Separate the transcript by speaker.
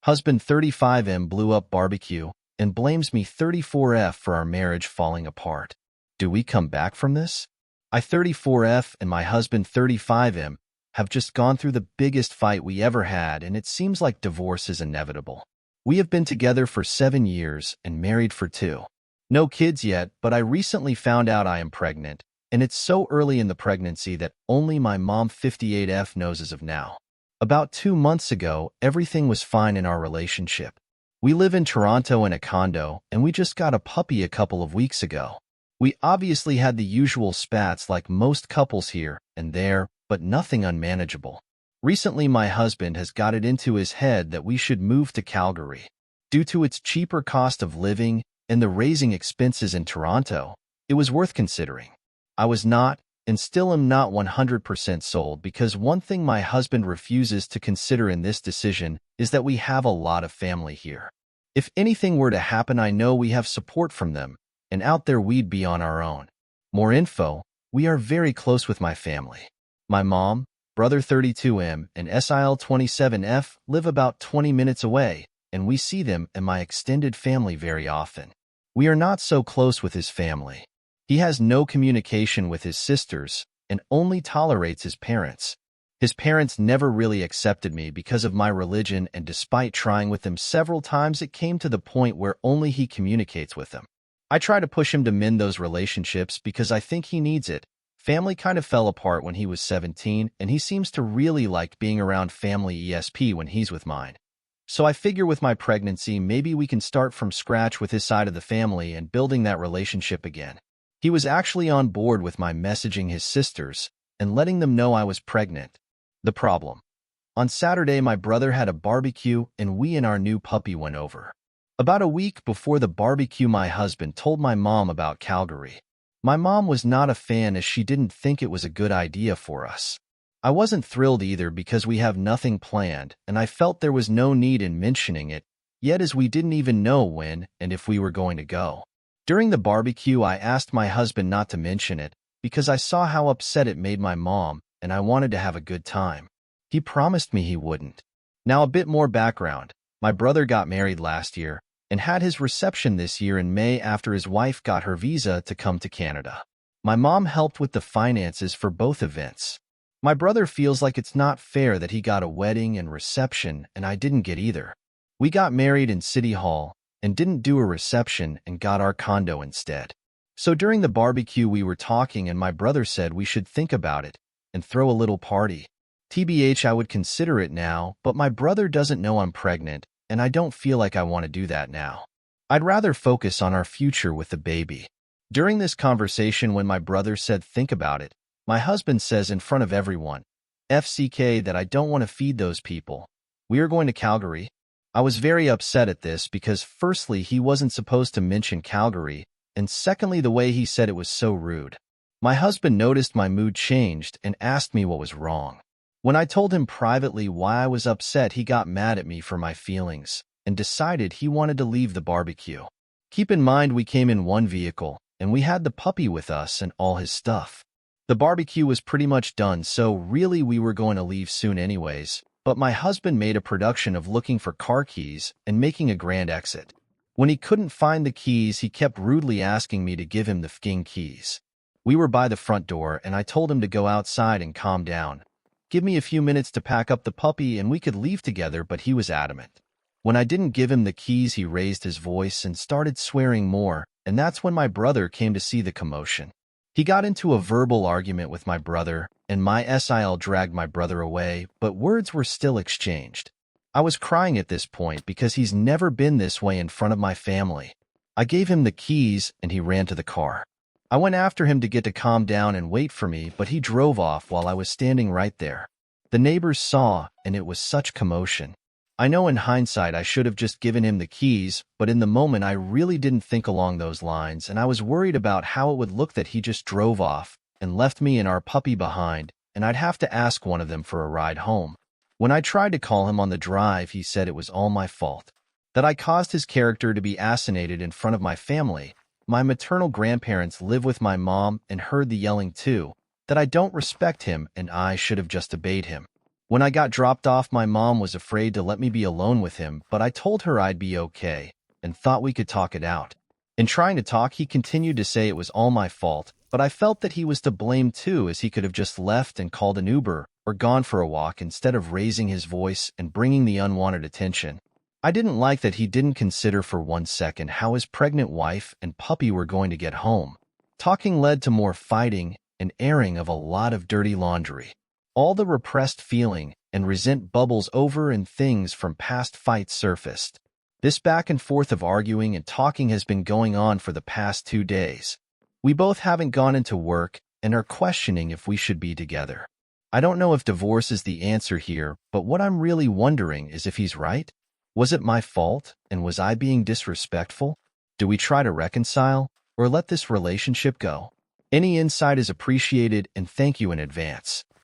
Speaker 1: Husband 35M blew up barbecue and blames me 34F for our marriage falling apart. Do we come back from this? I 34F and my husband 35M have just gone through the biggest fight we ever had, and it seems like divorce is inevitable. We have been together for 7 years and married for 2. No kids yet, but I recently found out I am pregnant, and it's so early in the pregnancy that only my mom 58F knows as of now. About 2 months ago, everything was fine in our relationship. We live in Toronto in a condo, and we just got a puppy a couple of weeks ago. We obviously had the usual spats like most couples here and there, but nothing unmanageable. Recently, my husband has got it into his head that we should move to Calgary. Due to its cheaper cost of living and the raising expenses in Toronto, it was worth considering. I was not, and still am not 100% sold, because one thing my husband refuses to consider in this decision is that we have a lot of family here. If anything were to happen, I know we have support from them, and out there we'd be on our own. More info: we are very close with my family. My mom, brother 32M, and SIL 27F live about 20 minutes away, and we see them and my extended family very often. We are not so close with his family. He has no communication with his sisters and only tolerates his parents. His parents never really accepted me because of my religion, and despite trying with them several times, it came to the point where only he communicates with them. I try to push him to mend those relationships because I think he needs it. Family kind of fell apart when he was 17, and he seems to really like being around family ESP when he's with mine. So I figure with my pregnancy, maybe we can start from scratch with his side of the family and building that relationship again. He was actually on board with my messaging his sisters and letting them know I was pregnant. The problem: on Saturday, my brother had a barbecue and we and our new puppy went over. About a week before the barbecue, my husband told my mom about Calgary. My mom was not a fan, as she didn't think it was a good idea for us. I wasn't thrilled either because we have nothing planned, and I felt there was no need in mentioning it, yet as we didn't even know when and if we were going to go. During the barbecue, I asked my husband not to mention it because I saw how upset it made my mom, and I wanted to have a good time. He promised me he wouldn't. Now, a bit more background. My brother got married last year and had his reception this year in May after his wife got her visa to come to Canada. My mom helped with the finances for both events. My brother feels like it's not fair that he got a wedding and reception and I didn't get either. We got married in City Hall and didn't do a reception and got our condo instead. So during the barbecue we were talking, and my brother said we should think about it and throw a little party. TBH, I would consider it now, but my brother doesn't know I'm pregnant, and I don't feel like I want to do that now. I'd rather focus on our future with the baby. During this conversation, when my brother said think about it, my husband says in front of everyone, FCK, that I don't want to feed those people. We are going to Calgary. I was very upset at this because firstly, he wasn't supposed to mention Calgary, and secondly, the way he said it was so rude. My husband noticed my mood changed and asked me what was wrong. When I told him privately why I was upset, he got mad at me for my feelings and decided he wanted to leave the barbecue. Keep in mind, we came in one vehicle, and we had the puppy with us and all his stuff. The barbecue was pretty much done, so really we were going to leave soon anyways, but my husband made a production of looking for car keys and making a grand exit. When he couldn't find the keys, he kept rudely asking me to give him the fking keys. We were by the front door, and I told him to go outside and calm down. Give me a few minutes to pack up the puppy and we could leave together, but he was adamant. When I didn't give him the keys, he raised his voice and started swearing more, and that's when my brother came to see the commotion. He got into a verbal argument with my brother, and my SIL dragged my brother away, but words were still exchanged. I was crying at this point because he's never been this way in front of my family. I gave him the keys and he ran to the car. I went after him to get to calm down and wait for me, but he drove off while I was standing right there. The neighbors saw, and it was such commotion. I know in hindsight I should have just given him the keys, but in the moment I really didn't think along those lines, and I was worried about how it would look that he just drove off and left me and our puppy behind, and I'd have to ask one of them for a ride home. When I tried to call him on the drive, he said it was all my fault, that I caused his character to be assassinated in front of my family. My maternal grandparents live with my mom and heard the yelling too, that I don't respect him and I should have just obeyed him. When I got dropped off, my mom was afraid to let me be alone with him, but I told her I'd be okay and thought we could talk it out. In trying to talk, he continued to say it was all my fault, but I felt that he was to blame too, as he could have just left and called an Uber or gone for a walk instead of raising his voice and bringing the unwanted attention. I didn't like that he didn't consider for 1 second how his pregnant wife and puppy were going to get home. Talking led to more fighting and airing of a lot of dirty laundry. All the repressed feeling and resent bubbles over and things from past fights surfaced. This back and forth of arguing and talking has been going on for the past 2 days. We both haven't gone into work and are questioning if we should be together. I don't know if divorce is the answer here, but what I'm really wondering is if he's right. Was it my fault, and was I being disrespectful? Do we try to reconcile, or let this relationship go? Any insight is appreciated, and thank you in advance.